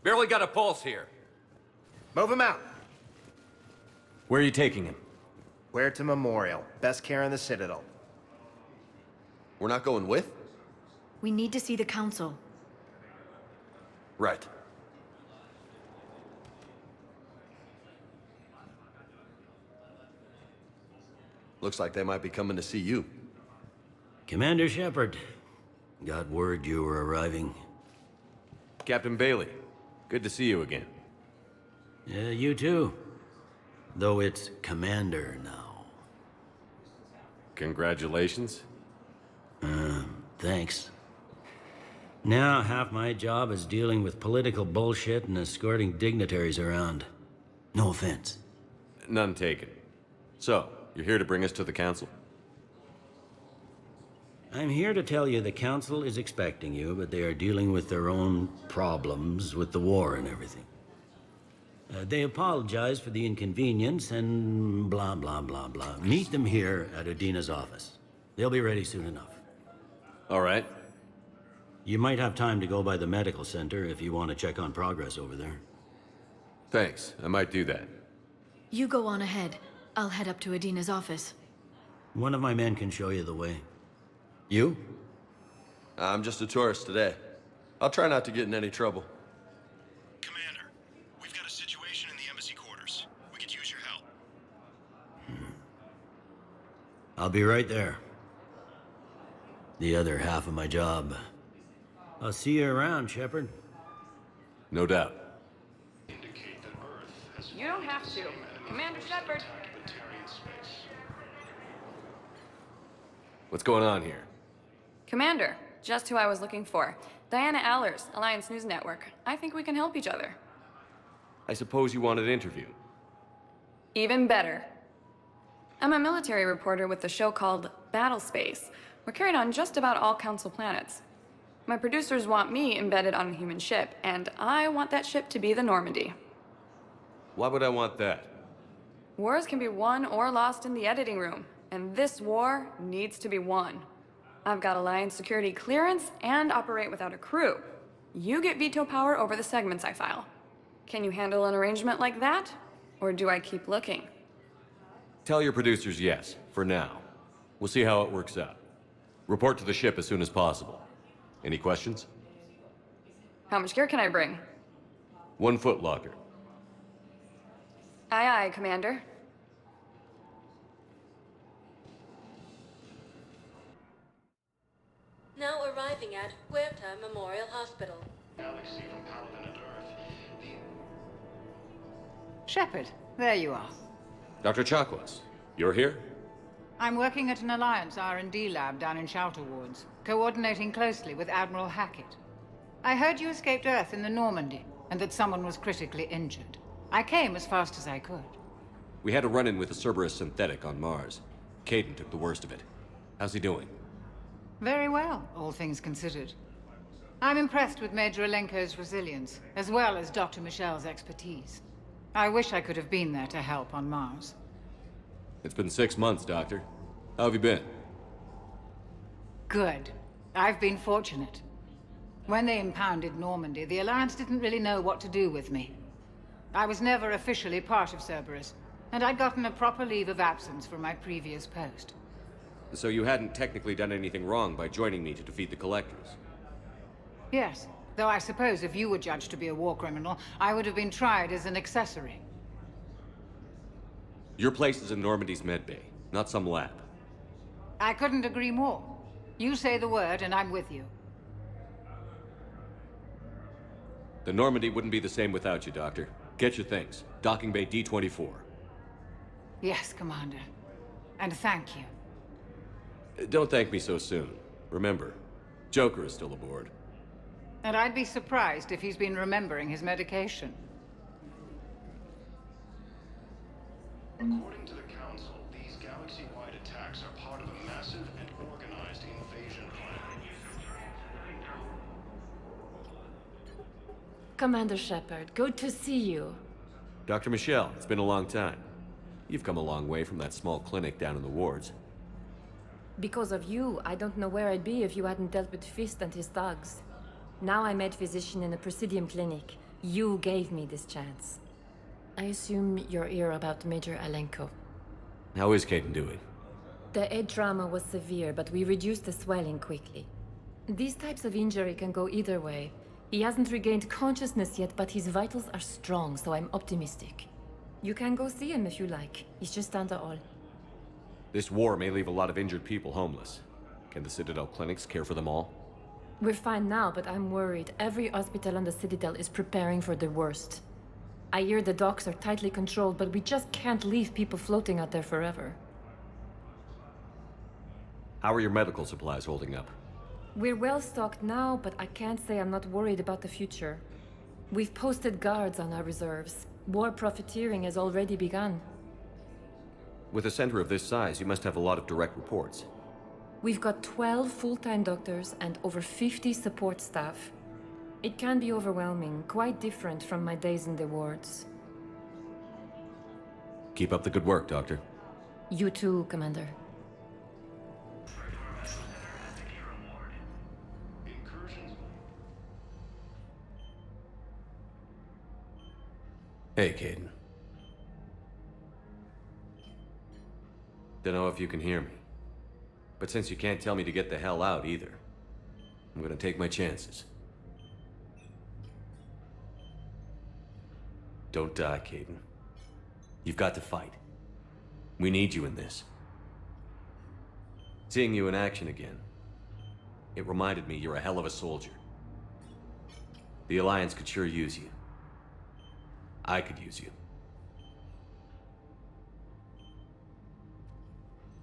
Barely got a pulse here. Move him out. Where are you taking him? Where to Memorial. Best care in the Citadel. We're not going with? We need to see the Council. Right. Looks like they might be coming to see you. Commander Shepard, got word you were arriving. Captain Bailey, good to see you again. Yeah, you too. Though it's Commander now. Congratulations. Thanks. Now half my job is dealing with political bullshit and escorting dignitaries around. No offense. None taken. So, you're here to bring us to the Council? I'm here to tell you the Council is expecting you, but they are dealing with their own problems with the war and everything. They apologize for the inconvenience and blah, blah, blah, blah. Meet them here at Udina's office. They'll be ready soon enough. All right. You might have time to go by the medical center if you want to check on progress over there. Thanks, I might do that. You go on ahead. I'll head up to Udina's office. One of my men can show you the way. You? I'm just a tourist today. I'll try not to get in any trouble. Commander, we've got a situation in the embassy quarters. We could use your help. I'll be right there. The other half of my job. I'll see you around, Shepard. No doubt. You don't have to. Commander Shepard. What's going on here? Commander, just who I was looking for. Diana Allers, Alliance News Network. I think we can help each other. I suppose you want an interview. Even better. I'm a military reporter with the show called Battle Space. We're carried on just about all Council planets. My producers want me embedded on a human ship, and I want that ship to be the Normandy. Why would I want that? Wars can be won or lost in the editing room, and this war needs to be won. I've got Alliance security clearance and operate without a crew. You get veto power over the segments I file. Can you handle an arrangement like that? Or do I keep looking? Tell your producers yes, for now. We'll see how it works out. Report to the ship as soon as possible. Any questions? How much gear can I bring? 1 foot locker. Aye, aye, Commander. Now arriving at Huerta Memorial Hospital. Galaxy from Paladin and Earth. Shepard, there you are. Dr. Chakwas, you're here? I'm working at an Alliance R&D lab down in Shelter Wards, coordinating closely with Admiral Hackett. I heard you escaped Earth in the Normandy, and that someone was critically injured. I came as fast as I could. We had a run-in with a Cerberus synthetic on Mars. Kaidan took the worst of it. How's he doing? Very well, all things considered. I'm impressed with Major Alenko's resilience, as well as Dr. Michel's expertise. I wish I could have been there to help on Mars. It's been 6 months, Doctor. How have you been? Good. I've been fortunate. When they impounded Normandy, the Alliance didn't really know what to do with me. I was never officially part of Cerberus, and I'd gotten a proper leave of absence from my previous post. So you hadn't technically done anything wrong by joining me to defeat the Collectors? Yes, though I suppose if you were judged to be a war criminal, I would have been tried as an accessory. Your place is in Normandy's medbay, not some lab. I couldn't agree more. You say the word and I'm with you. The Normandy wouldn't be the same without you, Doctor. Get your things. Docking Bay D-24. Yes, Commander. And thank you. Don't thank me so soon. Remember, Joker is still aboard. And I'd be surprised if he's been remembering his medication. According to the Council, these galaxy-wide attacks are part of a massive and organized invasion plan. Commander Shepard, good to see you. Dr. Michel, it's been a long time. You've come a long way from that small clinic down in the wards. Because of you, I don't know where I'd be if you hadn't dealt with Fist and his thugs. Now I'm head physician in a Prothean clinic. You gave me this chance. I assume you're here about Major Alenko. How is Kaidan doing? The head trauma was severe, but we reduced the swelling quickly. These types of injury can go either way. He hasn't regained consciousness yet, but his vitals are strong, so I'm optimistic. You can go see him if you like. He's just down the hall. This war may leave a lot of injured people homeless. Can the Citadel clinics care for them all? We're fine now, but I'm worried. Every hospital on the Citadel is preparing for the worst. I hear the docks are tightly controlled, but we just can't leave people floating out there forever. How are your medical supplies holding up? We're well stocked now, but I can't say I'm not worried about the future. We've posted guards on our reserves. War profiteering has already begun. With a center of this size, you must have a lot of direct reports. We've got 12 full-time doctors and over 50 support staff. It can be overwhelming, quite different from my days in the wards. Keep up the good work, Doctor. You too, Commander. Hey, Kaidan. Don't know if you can hear me. But since you can't tell me to get the hell out either, I'm gonna take my chances. Don't die, Kaidan. You've got to fight. We need you in this. Seeing you in action again, it reminded me you're a hell of a soldier. The Alliance could sure use you. I could use you.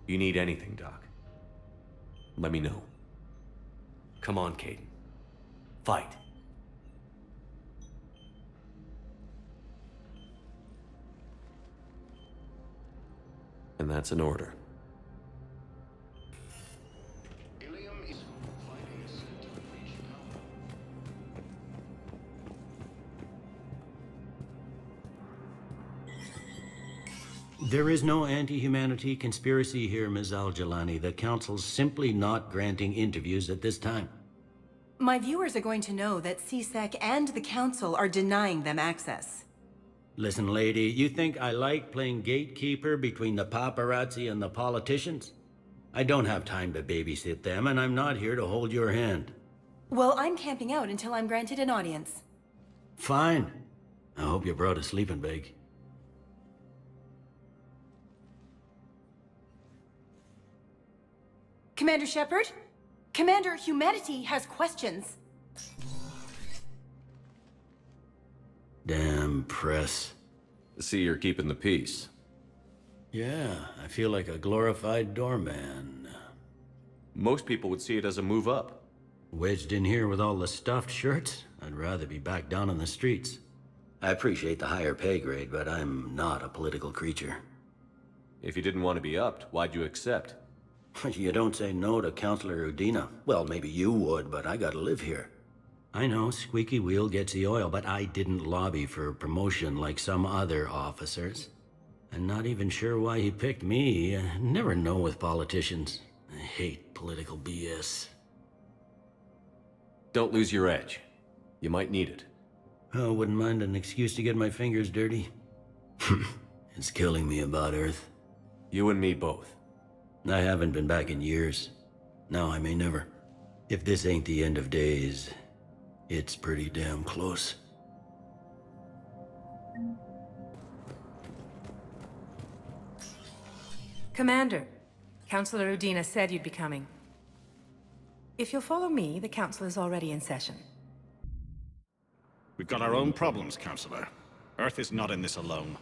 You need anything, Doc, let me know. Come on, Kaidan. Fight. And that's an order. Ilium is fighting is set to unleash power. There is no anti-humanity conspiracy here, Ms. al-Jilani. The Council's simply not granting interviews at this time. My viewers are going to know that CSEC and the Council are denying them access. Listen, lady, you think I like playing gatekeeper between the paparazzi and the politicians? I don't have time to babysit them, and I'm not here to hold your hand. Well, I'm camping out until I'm granted an audience. Fine. I hope you brought a sleeping bag. Commander Shepard? Commander, humanity has questions. Damn press. See, you're keeping the peace. Yeah, I feel like a glorified doorman. Most people would see it as a move up. Wedged in here with all the stuffed shirts? I'd rather be back down on the streets. I appreciate the higher pay grade, but I'm not a political creature. If you didn't want to be upped, why'd you accept? You don't say no to Councilor Udina. Well, maybe you would, but I gotta live here. I know, squeaky wheel gets the oil, but I didn't lobby for promotion like some other officers. I'm not even sure why he picked me. I never know with politicians. I hate political BS. Don't lose your edge. You might need it. Oh, wouldn't mind an excuse to get my fingers dirty. It's killing me about Earth. You and me both. I haven't been back in years. Now I may never. If this ain't the end of days, it's pretty damn close. Commander, Councilor Udina said you'd be coming. If you'll follow me, the Council is already in session. We've got our own problems, Councilor. Earth is not in this alone.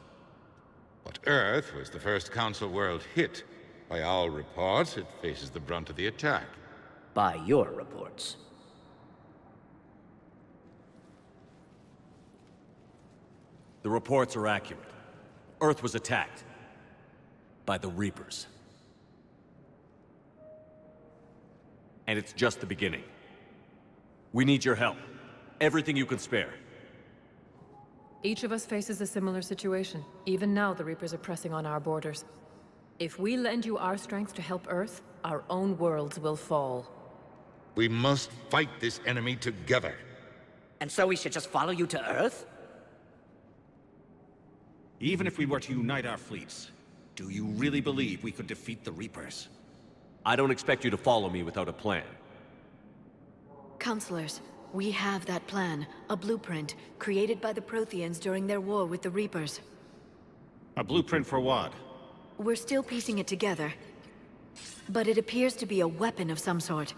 But Earth was the first Council world hit. By all reports, it faces the brunt of the attack. By your reports. The reports are accurate. Earth was attacked. By the Reapers. And it's just the beginning. We need your help. Everything you can spare. Each of us faces a similar situation. Even now, the Reapers are pressing on our borders. If we lend you our strength to help Earth, our own worlds will fall. We must fight this enemy together. And so we should just follow you to Earth? Even if we were to unite our fleets, do you really believe we could defeat the Reapers? I don't expect you to follow me without a plan. Counselors, we have that plan. A blueprint, created by the Protheans during their war with the Reapers. A blueprint for what? We're still piecing it together. But it appears to be a weapon of some sort.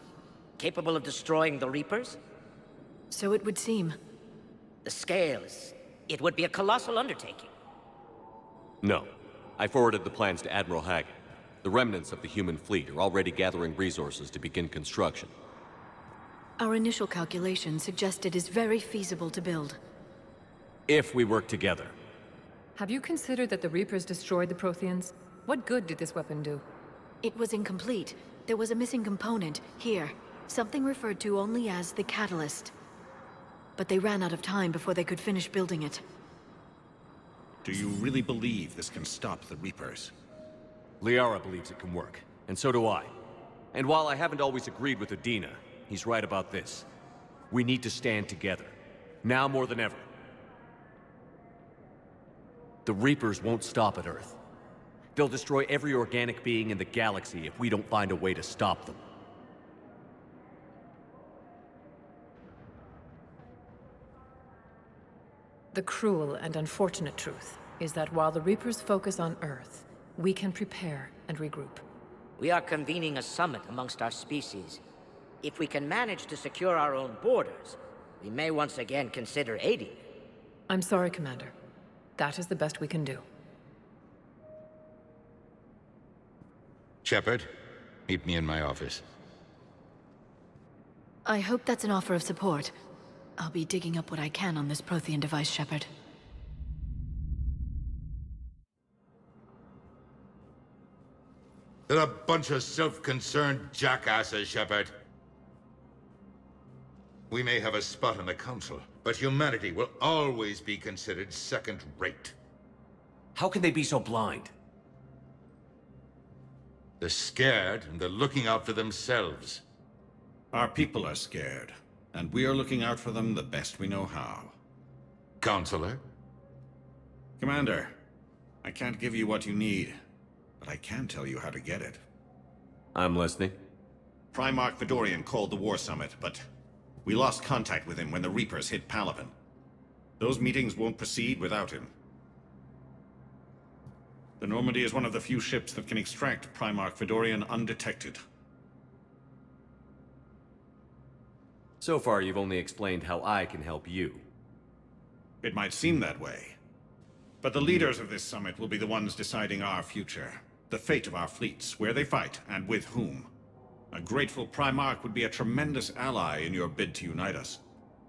Capable of destroying the Reapers? So it would seem. The scale is... it would be a colossal undertaking. No. I forwarded the plans to Admiral Hagen. The remnants of the human fleet are already gathering resources to begin construction. Our initial calculations suggest it is very feasible to build. If we work together. Have you considered that the Reapers destroyed the Protheans? What good did this weapon do? It was incomplete. There was a missing component, here. Something referred to only as the catalyst. But they ran out of time before they could finish building it. Do you really believe this can stop the Reapers? Liara believes it can work, and so do I. And while I haven't always agreed with Udina, he's right about this. We need to stand together. Now more than ever. The Reapers won't stop at Earth. They'll destroy every organic being in the galaxy if we don't find a way to stop them. The cruel and unfortunate truth is that while the Reapers focus on Earth, we can prepare and regroup. We are convening a summit amongst our species. If we can manage to secure our own borders, we may once again consider aiding. I'm sorry, Commander. That is the best we can do. Shepard, meet me in my office. I hope that's an offer of support. I'll be digging up what I can on this Prothean device, Shepard. They're a bunch of self-concerned jackasses, Shepard. We may have a spot in the Council, but humanity will always be considered second-rate. How can they be so blind? They're scared, and they're looking out for themselves. Our people are scared, and we are looking out for them the best we know how. Counselor? Commander, I can't give you what you need, but I can tell you how to get it. I'm listening. Primarch Fedorian called the War Summit, but we lost contact with him when the Reapers hit Palaven. Those meetings won't proceed without him. The Normandy is one of the few ships that can extract Primarch Fedorian undetected. So far, you've only explained how I can help you. It might seem that way. But the leaders of this summit will be the ones deciding our future. The fate of our fleets, where they fight, and with whom. A grateful Primarch would be a tremendous ally in your bid to unite us.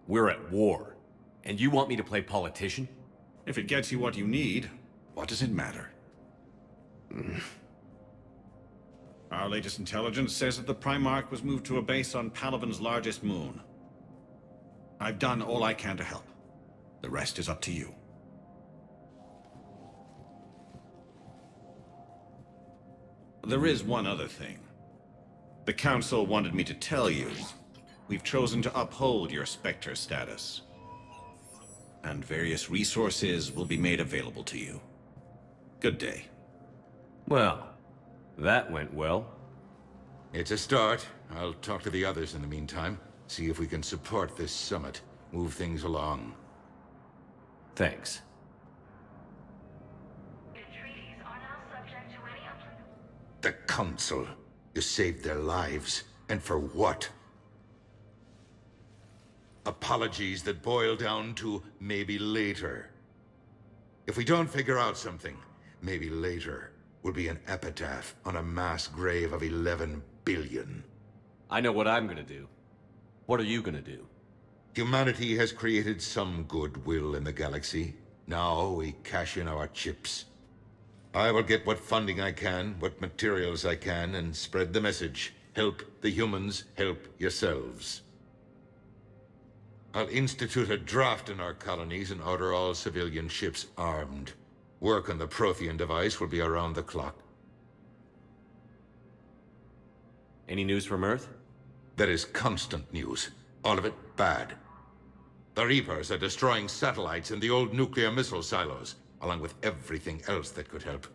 We're at war. And you want me to play politician? If it gets you what you need, what does it matter? Our latest intelligence says that the Primarch was moved to a base on Palaven's largest moon. I've done all I can to help. The rest is up to you. There is one other thing. The Council wanted me to tell you, we've chosen to uphold your Spectre status. And various resources will be made available to you. Good day. Well, that went well. It's a start. I'll talk to the others in the meantime. See if we can support this summit. Move things along. Thanks. The Council. You saved their lives. And for what? Apologies that boil down to maybe later. If we don't figure out something, maybe later will be an epitaph on a mass grave of 11 billion. I know what I'm gonna do. What are you gonna do? Humanity has created some goodwill in the galaxy. Now we cash in our chips. I will get what funding I can, what materials I can, and spread the message. Help the humans, help yourselves. I'll institute a draft in our colonies and order all civilian ships armed. Work on the Prothean device will be around the clock. Any news from Earth? There is constant news. All of it bad. The Reapers are destroying satellites and the old nuclear missile silos, along with everything else that could help.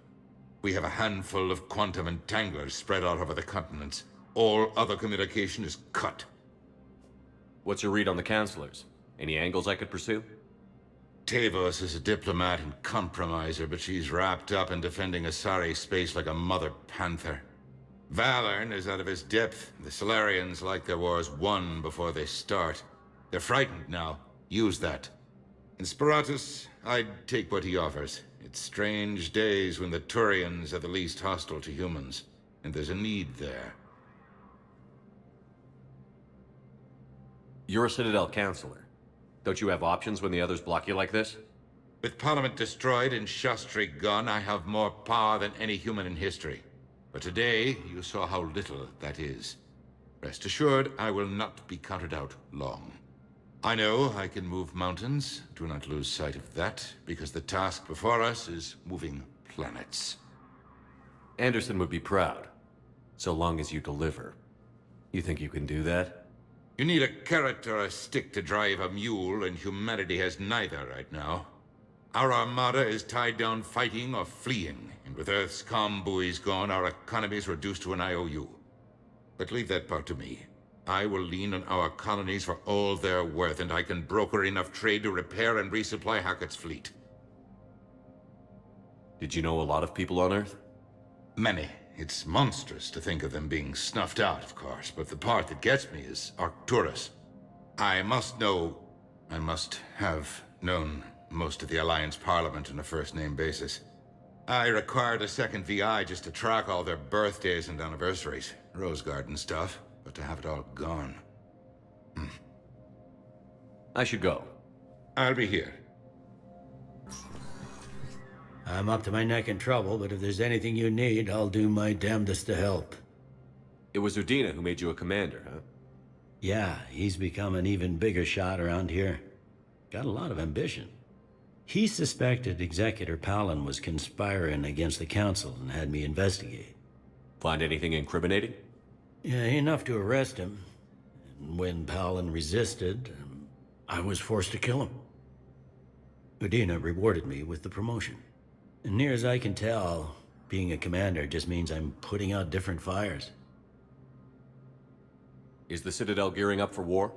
We have a handful of quantum entanglers spread out over the continents. All other communication is cut. What's your read on the counselors? Any angles I could pursue? Tavos is a diplomat and compromiser, but she's wrapped up in defending Asari space like a mother panther. Valorn is out of his depth. The Solarians like their wars won before they start. They're frightened now. Use that. In Sparatus, I'd take what he offers. It's strange days when the Turians are the least hostile to humans, and there's a need there. You're a Citadel counselor. Don't you have options when the others block you like this? With Parliament destroyed and Shastri gone, I have more power than any human in history. But today, you saw how little that is. Rest assured, I will not be counted out long. I know I can move mountains. Do not lose sight of that, because the task before us is moving planets. Anderson would be proud, so long as you deliver. You think you can do that? You need a carrot or a stick to drive a mule, and humanity has neither right now. Our armada is tied down fighting or fleeing, and with Earth's comm buoys gone, our economy is reduced to an IOU. But leave that part to me. I will lean on our colonies for all they're worth, and I can broker enough trade to repair and resupply Hackett's fleet. Did you know a lot of people on Earth? Many. It's monstrous to think of them being snuffed out, of course, but the part that gets me is Arcturus. I must have known most of the Alliance Parliament on a first-name basis. I required a second VI just to track all their birthdays and anniversaries. Rose Garden stuff, but to have it all gone. I should go. I'll be here. I'm up to my neck in trouble, but if there's anything you need, I'll do my damnedest to help. It was Udina who made you a commander, huh? Yeah, he's become an even bigger shot around here. Got a lot of ambition. He suspected Executor Palin was conspiring against the Council and had me investigate. Find anything incriminating? Yeah, enough to arrest him. And when Palin resisted, I was forced to kill him. Udina rewarded me with the promotion. And near as I can tell, being a commander just means I'm putting out different fires. Is the Citadel gearing up for war?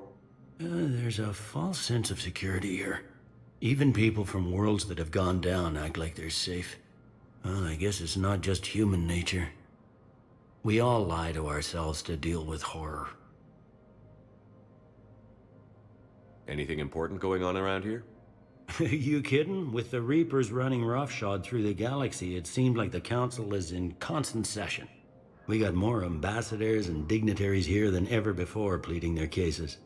There's a false sense of security here. Even people from worlds that have gone down act like they're safe. Well, I guess it's not just human nature. We all lie to ourselves to deal with horror. Anything important going on around here? You kidding? With the Reapers running roughshod through the galaxy, it seemed like the Council is in constant session. We got more ambassadors and dignitaries here than ever before pleading their cases.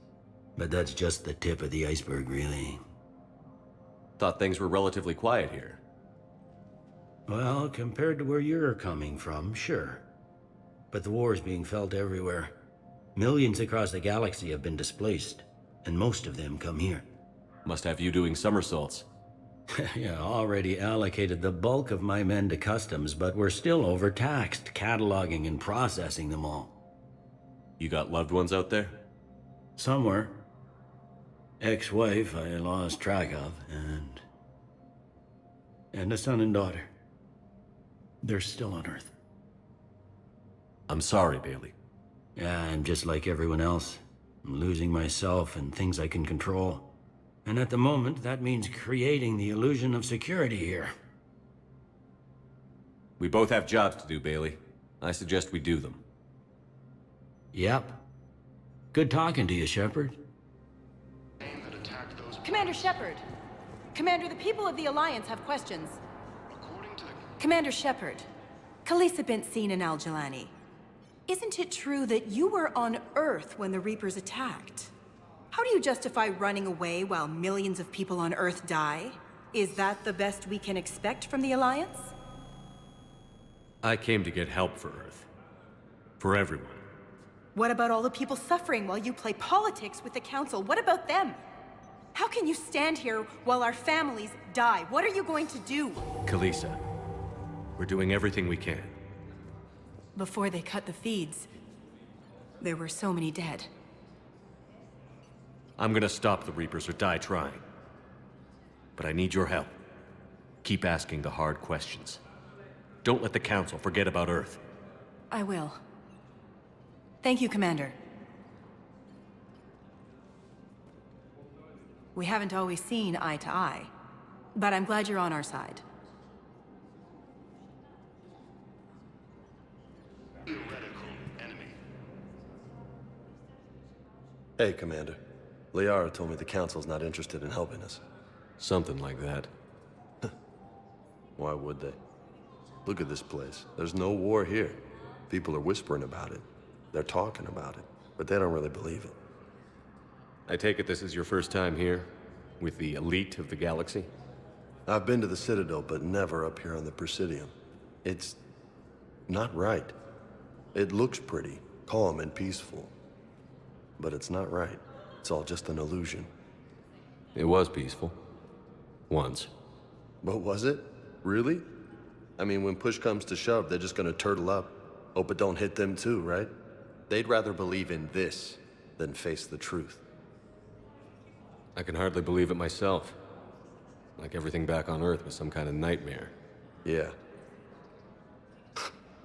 But that's just the tip of the iceberg, really. Thought things were relatively quiet here. Well, compared to where you're coming from, sure. But the war is being felt everywhere. Millions across the galaxy have been displaced, and most of them come here. Must have you doing somersaults. Yeah, already allocated the bulk of my men to customs, but we're still overtaxed, cataloging and processing them all. You got loved ones out there? Somewhere. Ex-wife I lost track of, and a son and daughter. They're still on Earth. I'm sorry, Bailey. Yeah, I'm just like everyone else. I'm losing myself and things I can control. And at the moment, that means creating the illusion of security here. We both have jobs to do, Bailey. I suggest we do them. Yep. Good talking to you, Shepard. Commander Shepard! Commander, the people of the Alliance have questions. Commander Shepard, Khalisah been seen in al-Jilani. Isn't it true that you were on Earth when the Reapers attacked? How do you justify running away while millions of people on Earth die? Is that the best we can expect from the Alliance? I came to get help for Earth. For everyone. What about all the people suffering while you play politics with the Council? What about them? How can you stand here while our families die? What are you going to do? Khalisah, we're doing everything we can. Before they cut the feeds, there were so many dead. I'm gonna stop the Reapers or die trying. But I need your help. Keep asking the hard questions. Don't let the Council forget about Earth. I will. Thank you, Commander. We haven't always seen eye to eye, but I'm glad you're on our side. Hey, Commander. Liara told me the Council's not interested in helping us. Something like that. Why would they? Look at this place. There's no war here. People are whispering about it. They're talking about it, but they don't really believe it. I take it this is your first time here? With the elite of the galaxy? I've been to the Citadel, but never up here on the Presidium. It's not right. It looks pretty, calm and peaceful. But it's not right. It's all just an illusion. It was peaceful. Once. But was it? Really? I mean, when push comes to shove, they're just gonna turtle up. Hope it don't hit them too, right? They'd rather believe in this than face the truth. I can hardly believe it myself. Like everything back on Earth was some kind of nightmare. Yeah.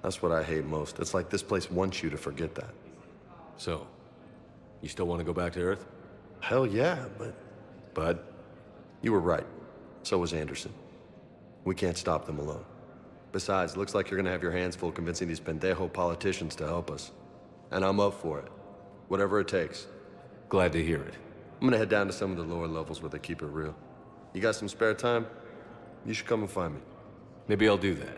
That's what I hate most. It's like this place wants you to forget that. So, you still want to go back to Earth? Hell yeah, but you were right. So was Anderson. We can't stop them alone. Besides, looks like you're gonna have your hands full convincing these pendejo politicians to help us. And I'm up for it. Whatever it takes. Glad to hear it. I'm gonna head down to some of the lower levels where they keep it real. You got some spare time? You should come and find me. Maybe I'll do that.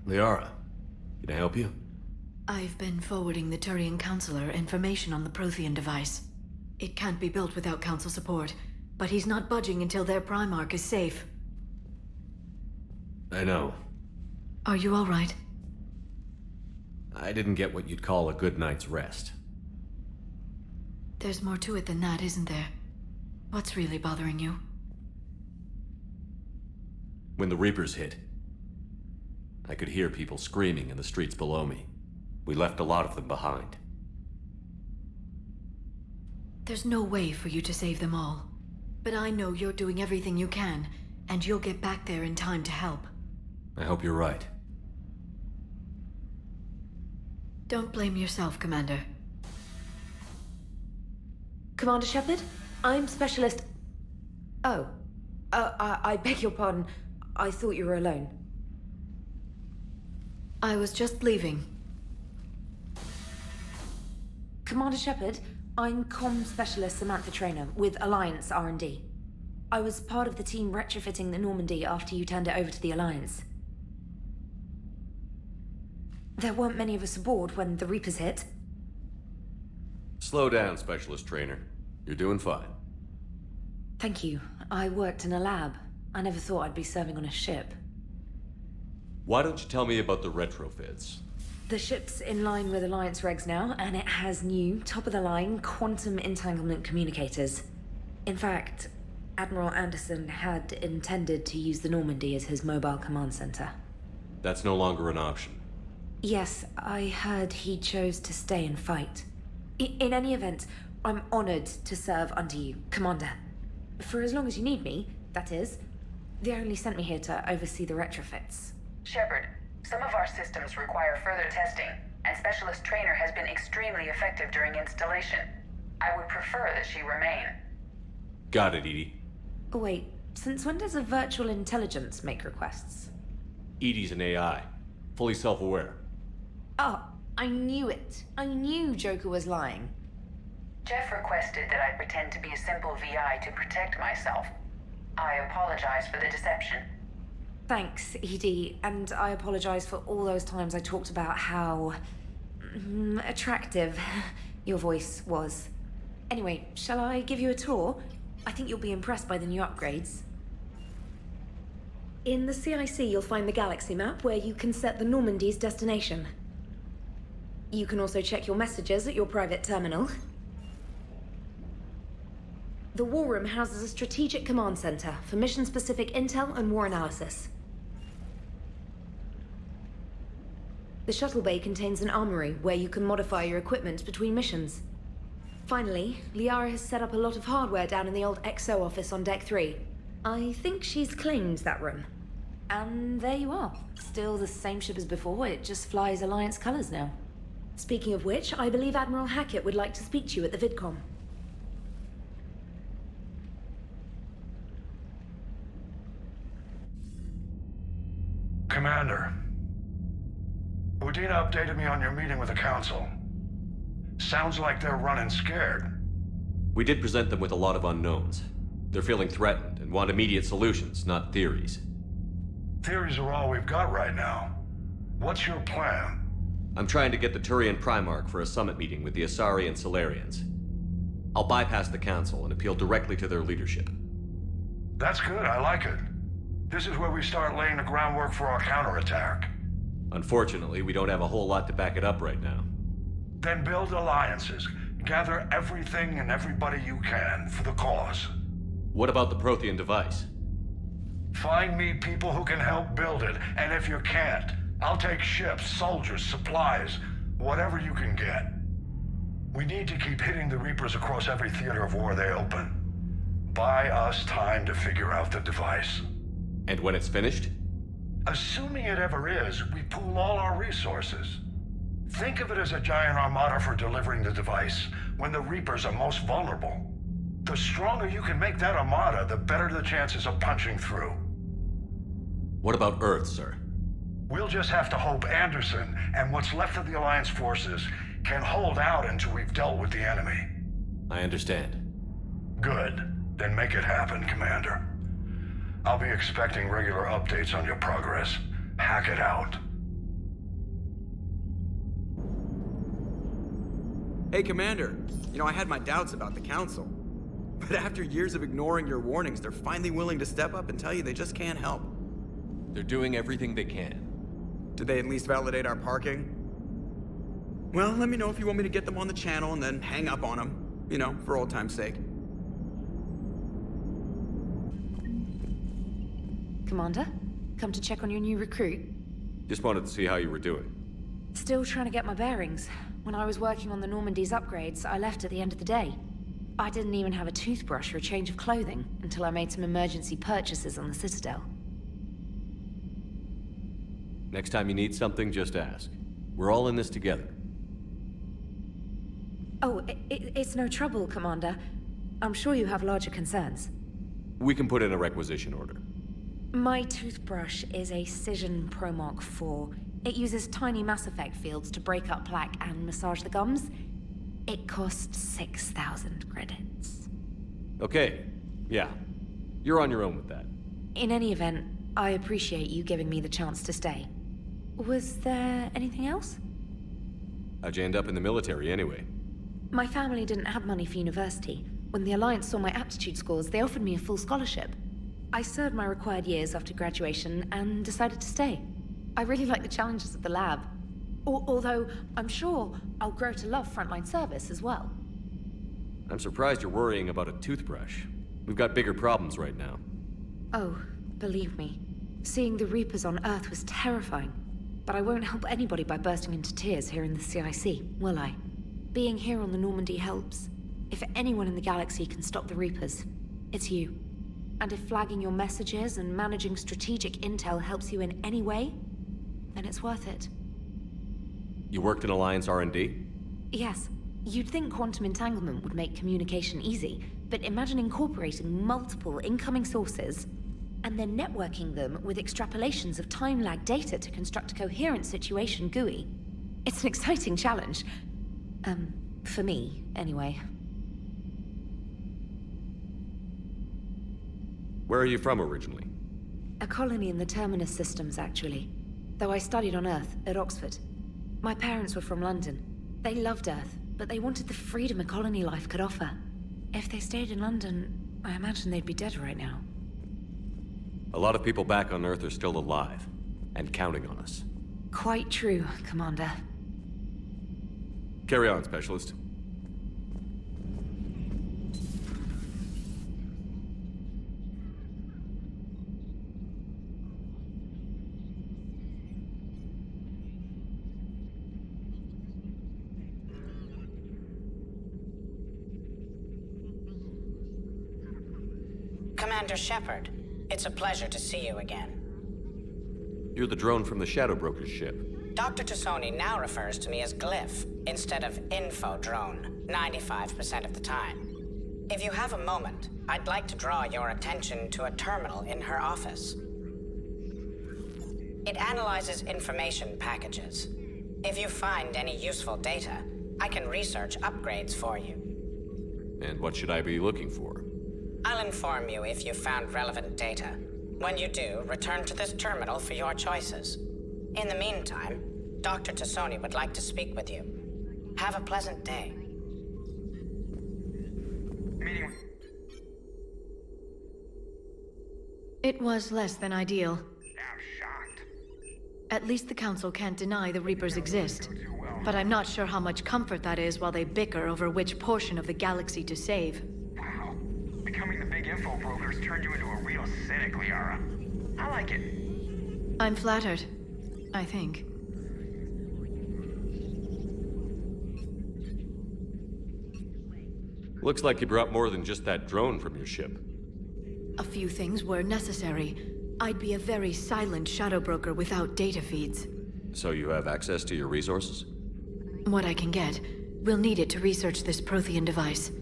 Liara, can I help you? I've been forwarding the Turian Councilor information on the Prothean device. It can't be built without Council support, but he's not budging until their Primarch is safe. I know. Are you all right? I didn't get what you'd call a good night's rest. There's more to it than that, isn't there? What's really bothering you? When the Reapers hit, I could hear people screaming in the streets below me. We left a lot of them behind. There's no way for you to save them all. But I know you're doing everything you can, and you'll get back there in time to help. I hope you're right. Don't blame yourself, Commander. Commander Shepard? I'm Specialist... Oh. I beg your pardon. I thought you were alone. I was just leaving. Commander Shepard, I'm comm specialist Samantha Traynor with Alliance R&D. I was part of the team retrofitting the Normandy after you turned it over to the Alliance. There weren't many of us aboard when the Reapers hit. Slow down, Specialist Traynor. You're doing fine. Thank you. I worked in a lab. I never thought I'd be serving on a ship. Why don't you tell me about the retrofits? The ship's in line with Alliance regs now, and it has new, top-of-the-line, quantum entanglement communicators. In fact, Admiral Anderson had intended to use the Normandy as his mobile command center. That's no longer an option. Yes, I heard he chose to stay and fight. In any event, I'm honored to serve under you, Commander. For as long as you need me, that is. They only sent me here to oversee the retrofits. Shepard, some of our systems require further testing, and Specialist Traynor has been extremely effective during installation. I would prefer that she remain. Got it, Edie. Oh, wait, since when does a virtual intelligence make requests? Edie's an AI, fully self-aware. Oh, I knew it. I knew Joker was lying. Jeff requested that I pretend to be a simple VI to protect myself. I apologize for the deception. Thanks, Edie, and I apologize for all those times I talked about how... attractive your voice was. Anyway, shall I give you a tour? I think you'll be impressed by the new upgrades. In the CIC, you'll find the galaxy map where you can set the Normandy's destination. You can also check your messages at your private terminal. The War Room houses a strategic command center for mission-specific intel and war analysis. The shuttle bay contains an armory where you can modify your equipment between missions. Finally, Liara has set up a lot of hardware down in the old XO office on Deck 3. I think she's claimed that room. And there you are. Still the same ship as before, it just flies Alliance colors now. Speaking of which, I believe Admiral Hackett would like to speak to you at the VidCom. Commander, Udina updated me on your meeting with the Council. Sounds like they're running scared. We did present them with a lot of unknowns. They're feeling threatened and want immediate solutions, not theories. Theories are all we've got right now. What's your plan? I'm trying to get the Turian Primarch for a summit meeting with the Asari and Solarians. I'll bypass the Council and appeal directly to their leadership. That's good, I like it. This is where we start laying the groundwork for our counterattack. Unfortunately, we don't have a whole lot to back it up right now. Then build alliances. Gather everything and everybody you can for the cause. What about the Prothean device? Find me people who can help build it, and if you can't, I'll take ships, soldiers, supplies, whatever you can get. We need to keep hitting the Reapers across every theater of war they open. Buy us time to figure out the device. And when it's finished? Assuming it ever is, we pool all our resources. Think of it as a giant armada for delivering the device when the Reapers are most vulnerable. The stronger you can make that armada, the better the chances of punching through. What about Earth, sir? We'll just have to hope Anderson and what's left of the Alliance forces can hold out until we've dealt with the enemy. I understand. Good. Then make it happen, Commander. I'll be expecting regular updates on your progress. Hack it out. Hey, Commander. You know, I had my doubts about the Council. But after years of ignoring your warnings, they're finally willing to step up and tell you they just can't help. They're doing everything they can. Did they at least validate our parking? Well, let me know if you want me to get them on the channel and then hang up on them. You know, for old time's sake. Commander, come to check on your new recruit. Just wanted to see how you were doing. Still trying to get my bearings. When I was working on the Normandy's upgrades, I left at the end of the day. I didn't even have a toothbrush or a change of clothing until I made some emergency purchases on the Citadel. Next time you need something, just ask. We're all in this together. Oh, it's no trouble, Commander. I'm sure you have larger concerns. We can put in a requisition order. My toothbrush is a Cision Pro Mark 4. It uses tiny Mass Effect fields to break up plaque and massage the gums. It costs 6,000 credits. Okay, yeah. You're on your own with that. In any event, I appreciate you giving me the chance to stay. Was there anything else? How'd you end up in the military anyway? My family didn't have money for university. When the Alliance saw my aptitude scores, they offered me a full scholarship. I served my required years after graduation and decided to stay. I really like the challenges of the lab. Although, I'm sure I'll grow to love frontline service as well. I'm surprised you're worrying about a toothbrush. We've got bigger problems right now. Oh, believe me. Seeing the Reapers on Earth was terrifying. But I won't help anybody by bursting into tears here in the CIC, will I? Being here on the Normandy helps. If anyone in the galaxy can stop the Reapers, it's you. And if flagging your messages and managing strategic intel helps you in any way, then it's worth it. You worked in Alliance R&D? Yes. You'd think quantum entanglement would make communication easy, but imagine incorporating multiple incoming sources and then networking them with extrapolations of time-lag data to construct a coherent situation GUI. It's an exciting challenge. For me, anyway. Where are you from originally? A colony in the Terminus systems, actually. Though I studied on Earth, at Oxford. My parents were from London. They loved Earth, but they wanted the freedom a colony life could offer. If they stayed in London, I imagine they'd be dead right now. A lot of people back on Earth are still alive, and counting on us. Quite true, Commander. Carry on, Specialist. Commander Shepard, it's a pleasure to see you again. You're the drone from the Shadow Broker's ship. Dr. T'Soni now refers to me as Glyph, instead of Info Drone, 95% of the time. If you have a moment, I'd like to draw your attention to a terminal in her office. It analyzes information packages. If you find any useful data, I can research upgrades for you. And what should I be looking for? I'll inform you if you found relevant data. When you do, return to this terminal for your choices. In the meantime, Dr. T'Soni would like to speak with you. Have a pleasant day. It was less than ideal. I'm shocked. At least the Council can't deny the Reapers exist. But I'm not sure how much comfort that is while they bicker over which portion of the galaxy to save. Wow. Becoming the big info broker's turned you into a real cynic, Liara. I like it. I'm flattered. I think. Looks like you brought more than just that drone from your ship. A few things were necessary. I'd be a very silent shadow broker without data feeds. So you have access to your resources? What I can get. We'll need it to research this Prothean device.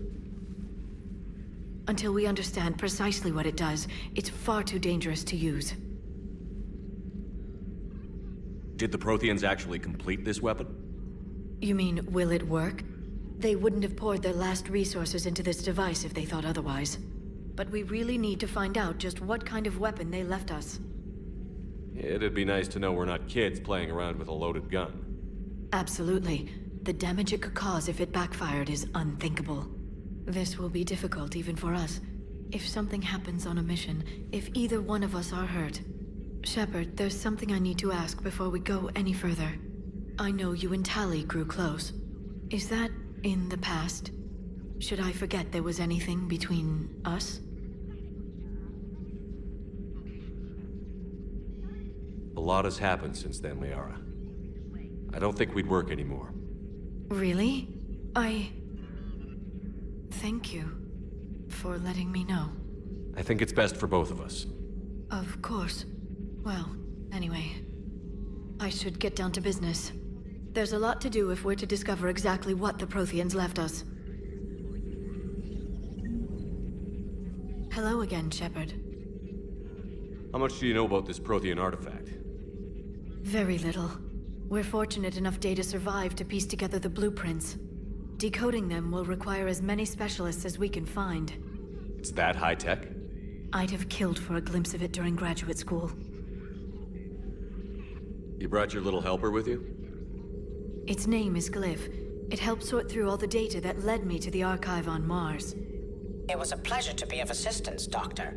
Until we understand precisely what it does, it's far too dangerous to use. Did the Protheans actually complete this weapon? You mean, will it work? They wouldn't have poured their last resources into this device if they thought otherwise. But we really need to find out just what kind of weapon they left us. It'd be nice to know we're not kids playing around with a loaded gun. Absolutely. The damage it could cause if it backfired is unthinkable. This will be difficult even for us. If something happens on a mission, if either one of us are hurt. Shepard, there's something I need to ask before we go any further. I know you and Tali grew close. Is that in the past? Should I forget there was anything between us? A lot has happened since then, Liara. I don't think we'd work anymore. Really? Thank you for letting me know. I think it's best for both of us. Of course. Well, anyway. I should get down to business. There's a lot to do if we're to discover exactly what the Protheans left us. Hello again, Shepard. How much do you know about this Prothean artifact? Very little. We're fortunate enough Data survived to piece together the blueprints. Decoding them will require as many specialists as we can find. It's that high-tech? I'd have killed for a glimpse of it during graduate school. You brought your little helper with you? Its name is Glyph. It helped sort through all the data that led me to the archive on Mars. It was a pleasure to be of assistance, Doctor.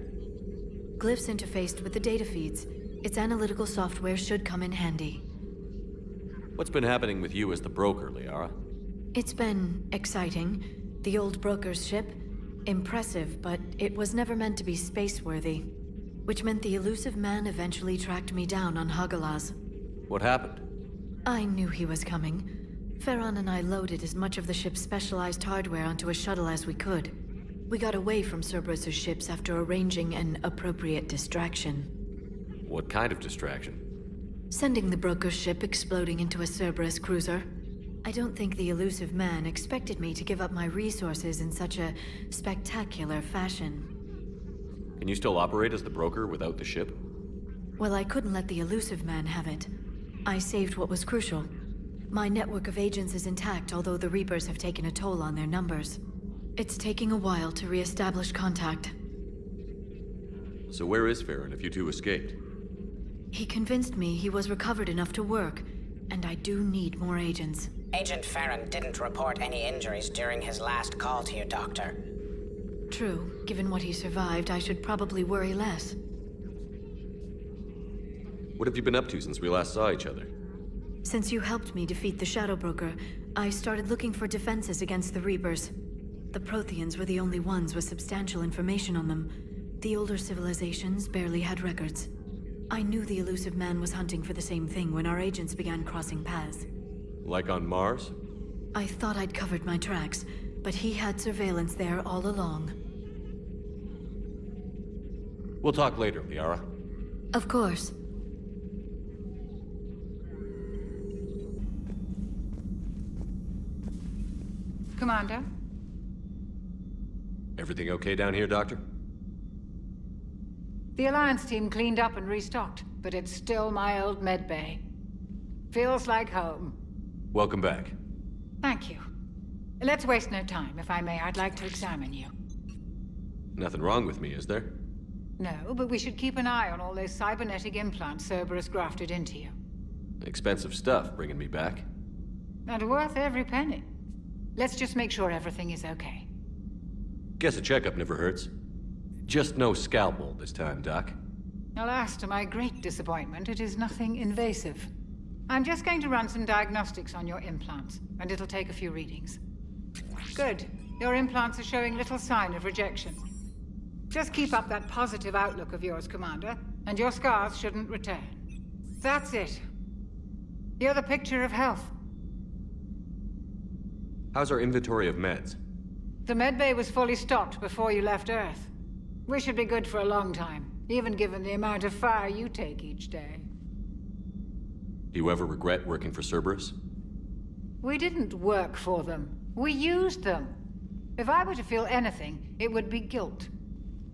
Glyph's interfaced with the data feeds. Its analytical software should come in handy. What's been happening with you as the broker, Liara? It's been exciting. The old broker's ship, impressive, but it was never meant to be space-worthy. Which meant the elusive man eventually tracked me down on Hagalaz. What happened? I knew he was coming. Farron and I loaded as much of the ship's specialized hardware onto a shuttle as we could. We got away from Cerberus' ships after arranging an appropriate distraction. What kind of distraction? Sending the broker's ship exploding into a Cerberus cruiser. I don't think the elusive man expected me to give up my resources in such a spectacular fashion. Can you still operate as the broker without the ship? Well, I couldn't let the elusive man have it. I saved what was crucial. My network of agents is intact, although the Reapers have taken a toll on their numbers. It's taking a while to re-establish contact. So where is Farron if you two escaped? He convinced me he was recovered enough to work, and I do need more agents. Agent Farron didn't report any injuries during his last call to you, Doctor. True. Given what he survived, I should probably worry less. What have you been up to since we last saw each other? Since you helped me defeat the Shadow Broker, I started looking for defenses against the Reapers. The Protheans were the only ones with substantial information on them. The older civilizations barely had records. I knew the elusive man was hunting for the same thing when our agents began crossing paths. Like on Mars? I thought I'd covered my tracks, but he had surveillance there all along. We'll talk later, Liara. Of course. Commander? Everything okay down here, Doctor? The Alliance team cleaned up and restocked, but it's still my old medbay. Feels like home. Welcome back. Thank you. Let's waste no time. If I may, I'd like to examine you. Nothing wrong with me, is there? No, but we should keep an eye on all those cybernetic implants Cerberus grafted into you. Expensive stuff bringing me back. And worth every penny. Let's just make sure everything is okay. Guess a checkup never hurts. Just no scalpel this time, Doc. Alas, to my great disappointment, it is nothing invasive. I'm just going to run some diagnostics on your implants, and it'll take a few readings. Good. Your implants are showing little sign of rejection. Just keep up that positive outlook of yours, Commander, and your scars shouldn't return. That's it. You're the picture of health. How's our inventory of meds? The medbay was fully stocked before you left Earth. We should be good for a long time, even given the amount of fire you take each day. Do you ever regret working for Cerberus? We didn't work for them. We used them. If I were to feel anything, it would be guilt.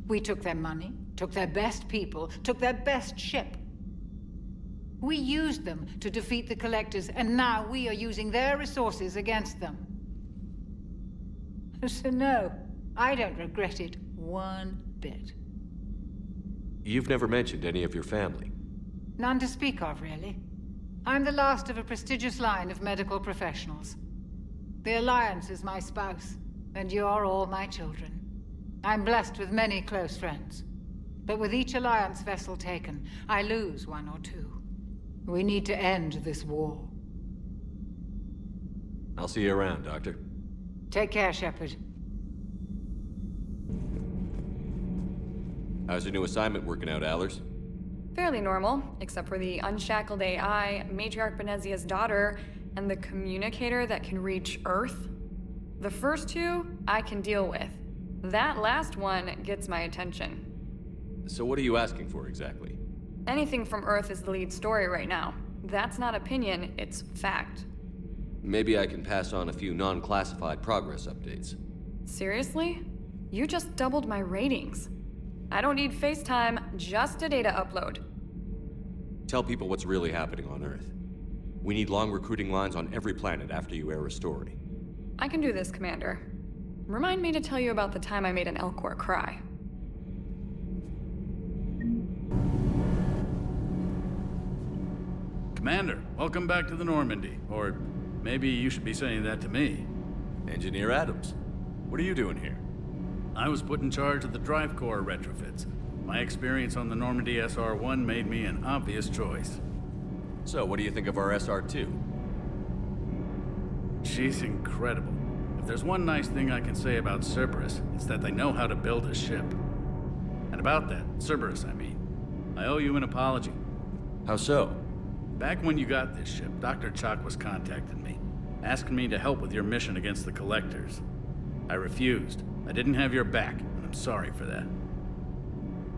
We took their money, took their best people, took their best ship. We used them to defeat the Collectors, and now we are using their resources against them. So no, I don't regret it one bit. You've never mentioned any of your family. None to speak of, really. I'm the last of a prestigious line of medical professionals. The Alliance is my spouse, and you're all my children. I'm blessed with many close friends. But with each Alliance vessel taken, I lose one or two. We need to end this war. I'll see you around, Doctor. Take care, Shepard. How's your new assignment working out, Allers? Fairly normal, except for the unshackled AI, Matriarch Benezia's daughter, and the communicator that can reach Earth. The first two, I can deal with. That last one gets my attention. So what are you asking for, exactly? Anything from Earth is the lead story right now. That's not opinion, it's fact. Maybe I can pass on a few non-classified progress updates. Seriously? You just doubled my ratings. I don't need FaceTime, just a data upload. Tell people what's really happening on Earth. We need long recruiting lines on every planet after you air a story. I can do this, Commander. Remind me to tell you about the time I made an Elcor cry. Commander, welcome back to the Normandy. Or maybe you should be saying that to me. Engineer Adams, what are you doing here? I was put in charge of the drive core retrofits. My experience on the Normandy SR-1 made me an obvious choice. So, what do you think of our SR-2? She's incredible. If there's one nice thing I can say about Cerberus, it's that they know how to build a ship. And about that, Cerberus, I mean, I owe you an apology. How so? Back when you got this ship, Dr. Chakwas contacted me, asking me to help with your mission against the Collectors. I refused. I didn't have your back, and I'm sorry for that.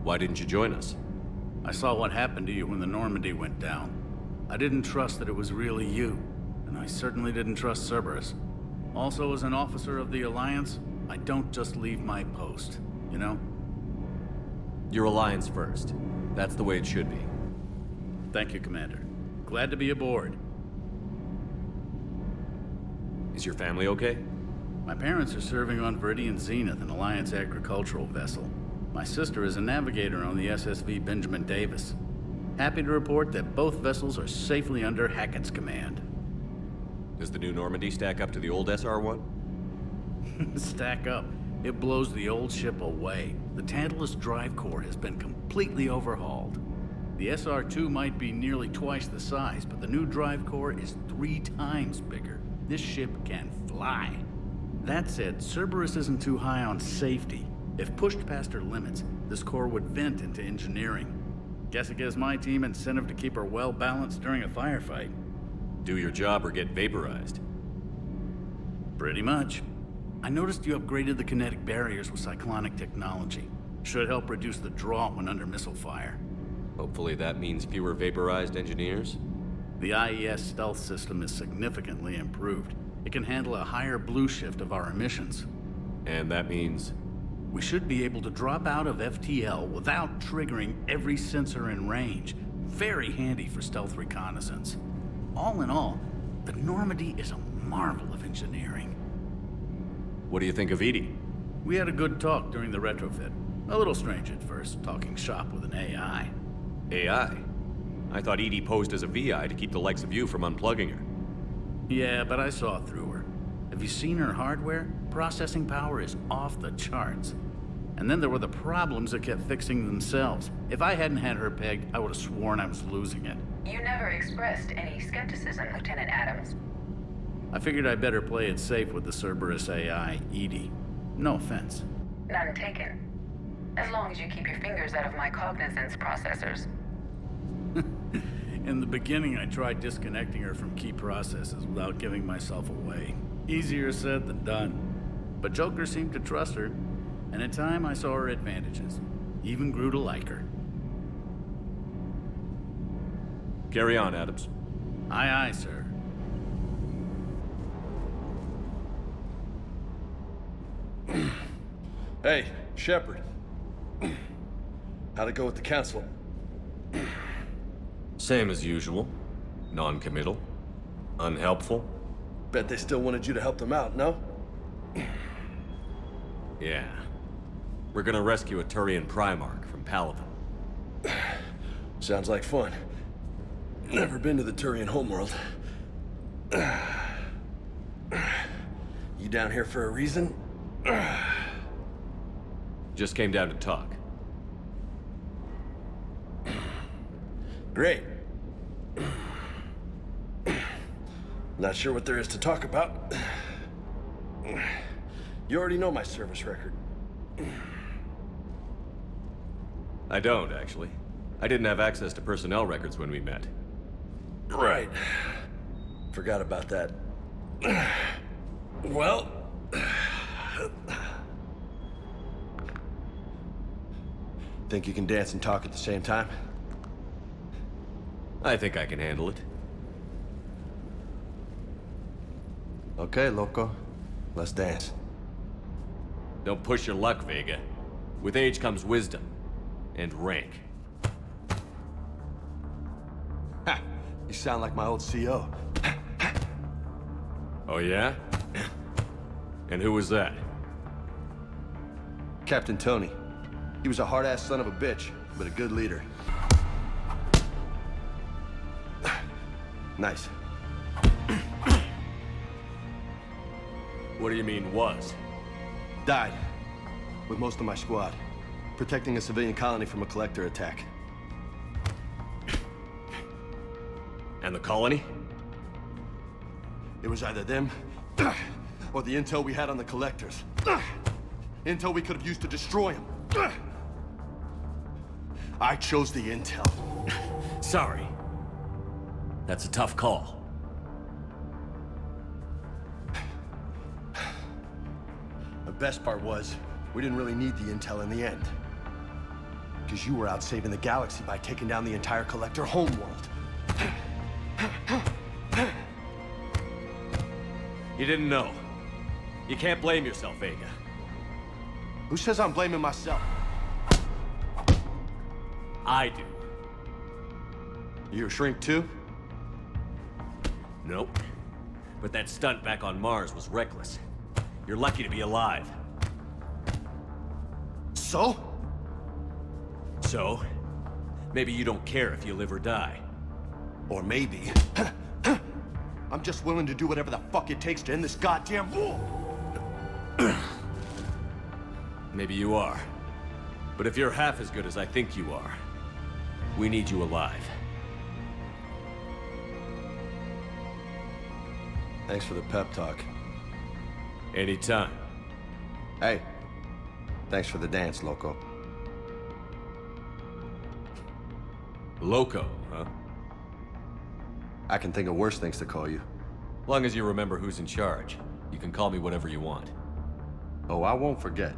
Why didn't you join us? I saw what happened to you when the Normandy went down. I didn't trust that it was really you, and I certainly didn't trust Cerberus. Also, as an officer of the Alliance, I don't just leave my post, you know? Your Alliance first. That's the way it should be. Thank you, Commander. Glad to be aboard. Is your family okay? My parents are serving on Viridian Zenith, an Alliance agricultural vessel. My sister is a navigator on the SSV Benjamin Davis. Happy to report that both vessels are safely under Hackett's command. Does the new Normandy stack up to the old SR-1? Stack up. It blows the old ship away. The Tantalus drive core has been completely overhauled. The SR-2 might be nearly twice the size, but the new drive core is 3 times bigger. This ship can fly. That said, Cerberus isn't too high on safety. If pushed past her limits, this core would vent into engineering. Guess it gives my team incentive to keep her well balanced during a firefight. Do your job or get vaporized. Pretty much. I noticed you upgraded the kinetic barriers with cyclonic technology. Should help reduce the draw when under missile fire. Hopefully that means fewer vaporized engineers? The IES stealth system is significantly improved. It can handle a higher blue shift of our emissions. And that means? We should be able to drop out of FTL without triggering every sensor in range. Very handy for stealth reconnaissance. All in all, the Normandy is a marvel of engineering. What do you think of Edie? We had a good talk during the retrofit. A little strange at first, talking shop with an AI. AI? I thought Edie posed as a VI to keep the likes of you from unplugging her. Yeah, but I saw through her. Have you seen her hardware? Processing power is off the charts. And then there were the problems that kept fixing themselves. If I hadn't had her pegged, I would have sworn I was losing it. You never expressed any skepticism, Lieutenant Adams. I figured I'd better play it safe with the Cerberus AI, Edie. No offense. None taken. As long as you keep your fingers out of my cognizance processors. In the beginning, I tried disconnecting her from key processes without giving myself away. Easier said than done. But Joker seemed to trust her, and in time I saw her advantages. Even grew to like her. Carry on, Adams. Aye, aye, sir. Hey, Shepard. How'd it go with the Council? Same as usual. Non-committal. Unhelpful. Bet they still wanted you to help them out, no? Yeah. We're gonna rescue a Turian Primarch from Paladin. Sounds like fun. Never been to the Turian homeworld. You down here for a reason? Just came down to talk. Great. Not sure what there is to talk about. You already know my service record. I don't, actually. I didn't have access to personnel records when we met. Right. Forgot about that. Well... Think you can dance and talk at the same time? I think I can handle it. Okay, loco. Let's dance. Don't push your luck, Vega. With age comes wisdom. and rank. Ha! You sound like my old CO. Oh yeah? And who was that? Captain Tony. He was a hard-ass son of a bitch, but a good leader. Nice. What do you mean, was? Died. With most of my squad. Protecting a civilian colony from a collector attack. And the colony? It was either them, or the intel we had on the collectors. Intel we could have used to destroy them. I chose the intel. Sorry. That's a tough call. The best part was, we didn't really need the intel in the end. Because you were out saving the galaxy by taking down the entire collector homeworld. You didn't know. You can't blame yourself, Vega. Who says I'm blaming myself? I do. You a shrink too? Nope. But that stunt back on Mars was reckless. You're lucky to be alive. So? So? Maybe you don't care if you live or die. Or maybe... I'm just willing to do whatever the fuck it takes to end this goddamn war! Maybe you are. But if you're half as good as I think you are, we need you alive. Thanks for the pep talk. Anytime. Hey, thanks for the dance, Loco. Loco, huh? I can think of worse things to call you. Long as you remember who's in charge, you can call me whatever you want. Oh, I won't forget.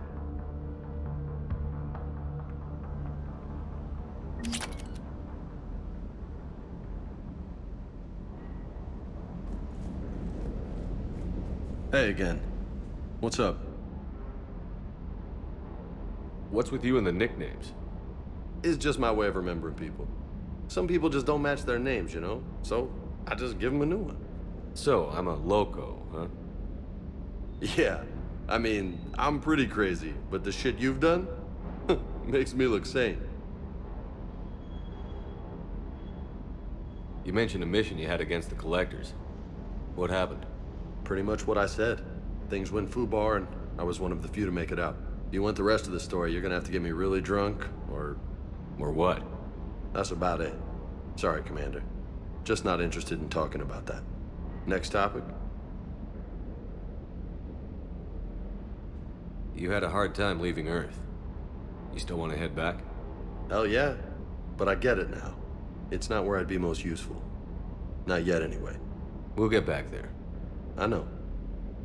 Hey again. What's up? What's with you and the nicknames? It's just my way of remembering people. Some people just don't match their names, you know? So, I just give them a new one. So, I'm a loco, huh? Yeah. I mean, I'm pretty crazy, but the shit you've done makes me look sane. You mentioned a mission you had against the Collectors. What happened? Pretty much what I said. Things went foobar, and I was one of the few to make it out. If you want the rest of the story, you're gonna have to get me really drunk, or... Or what? That's about it. Sorry, Commander. Just not interested in talking about that. Next topic? You had a hard time leaving Earth. You still want to head back? Hell yeah. But I get it now. It's not where I'd be most useful. Not yet, anyway. We'll get back there. I know.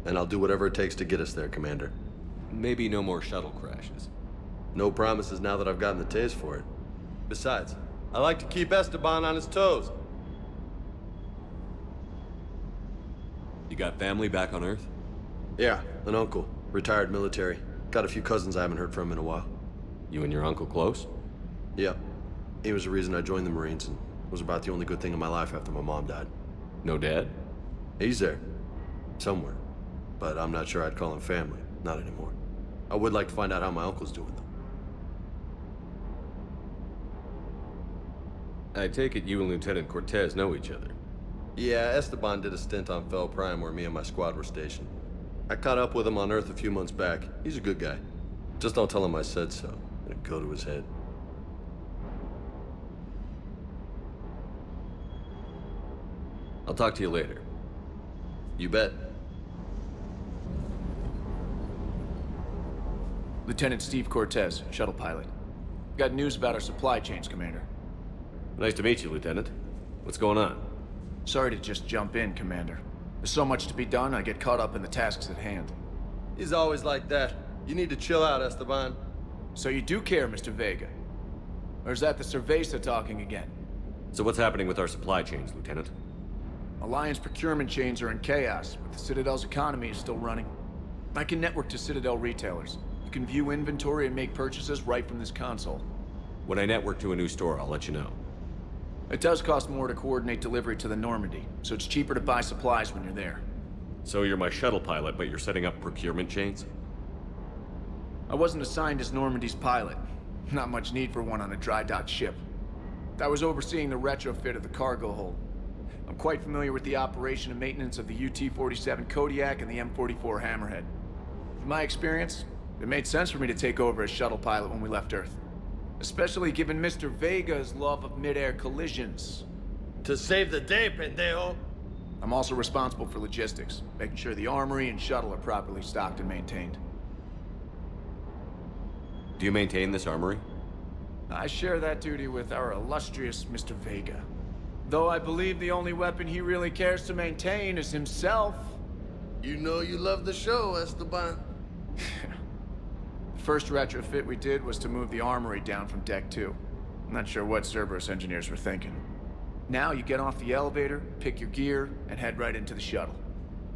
And I'll do whatever it takes to get us there, Commander. Maybe no more shuttle crashes. No promises now that I've gotten the taste for it. Besides, I like to keep Esteban on his toes. You got family back on Earth? Yeah, an uncle. Retired military. Got a few cousins I haven't heard from in a while. You and your uncle close? Yep. He was the reason I joined the Marines, and was about the only good thing in my life after my mom died. No dad? He's there. Somewhere. But I'm not sure I'd call him family. Not anymore. I would like to find out how my uncle's doing, though. I take it you and Lieutenant Cortez know each other. Yeah, Esteban did a stint on Fel Prime where me and my squad were stationed. I caught up with him on Earth a few months back. He's a good guy. Just don't tell him I said so. It'll go to his head. I'll talk to you later. You bet. Lieutenant Steve Cortez, shuttle pilot. Got news about our supply chains, Commander. Nice to meet you, Lieutenant. What's going on? Sorry to just jump in, Commander. There's so much to be done, I get caught up in the tasks at hand. He's always like that. You need to chill out, Esteban. So you do care, Mr. Vega? Or is that the Cerveza talking again? So what's happening with our supply chains, Lieutenant? Alliance procurement chains are in chaos, but the Citadel's economy is still running. I can network to Citadel retailers. You can view inventory and make purchases right from this console. When I network to a new store, I'll let you know. It does cost more to coordinate delivery to the Normandy, so it's cheaper to buy supplies when you're there. So you're my shuttle pilot, but you're setting up procurement chains? I wasn't assigned as Normandy's pilot. Not much need for one on a dry dock ship. I was overseeing the retrofit of the cargo hold. I'm quite familiar with the operation and maintenance of the UT-47 Kodiak and the M44 Hammerhead. From my experience, it made sense for me to take over as shuttle pilot when we left Earth. Especially given Mr. Vega's love of mid-air collisions. To save the day, pendejo! I'm also responsible for logistics, making sure the armory and shuttle are properly stocked and maintained. Do you maintain this armory? I share that duty with our illustrious Mr. Vega. Though I believe the only weapon he really cares to maintain is himself. You know you love the show, Esteban. The first retrofit we did was to move the armory down from Deck 2. I'm not sure what Cerberus engineers were thinking. Now you get off the elevator, pick your gear, and head right into the shuttle.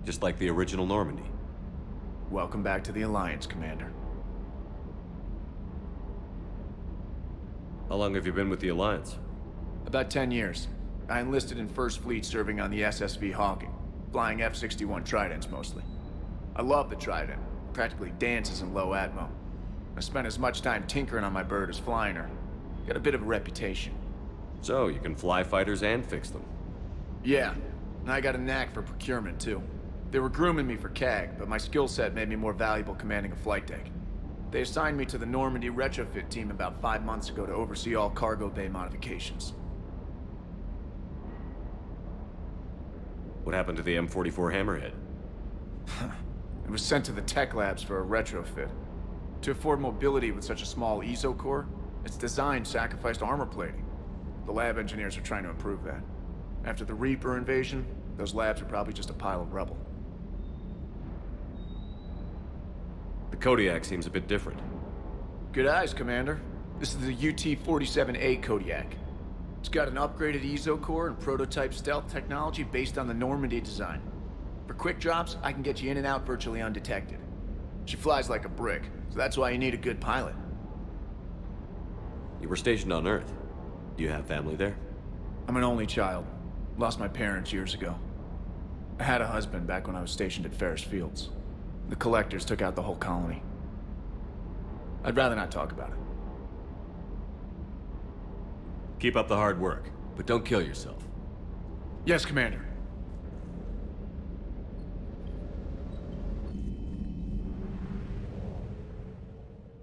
Just like the original Normandy. Welcome back to the Alliance, Commander. How long have you been with the Alliance? About 10 years. I enlisted in First Fleet serving on the SSV Hawking, flying F-61 Tridents mostly. I love the Trident. Practically dances in low atmo. I spent as much time tinkering on my bird as flying her. Got a bit of a reputation. So, you can fly fighters and fix them? Yeah, and I got a knack for procurement too. They were grooming me for CAG, but my skill set made me more valuable commanding a flight deck. They assigned me to the Normandy retrofit team about 5 months ago to oversee all cargo bay modifications. What happened to the M44 Hammerhead? It was sent to the tech labs for a retrofit. To afford mobility with such a small ESO core, its design sacrificed armor plating. The lab engineers are trying to improve that. After the Reaper invasion, those labs are probably just a pile of rubble. The Kodiak seems a bit different. Good eyes, Commander. This is the UT-47A Kodiak. It's got an upgraded ESO core and prototype stealth technology based on the Normandy design. For quick drops, I can get you in and out virtually undetected. She flies like a brick, so that's why you need a good pilot. You were stationed on Earth. Do you have family there? I'm an only child. Lost my parents years ago. I had a husband back when I was stationed at Ferris Fields. The Collectors took out the whole colony. I'd rather not talk about it. Keep up the hard work, but don't kill yourself. Yes, Commander.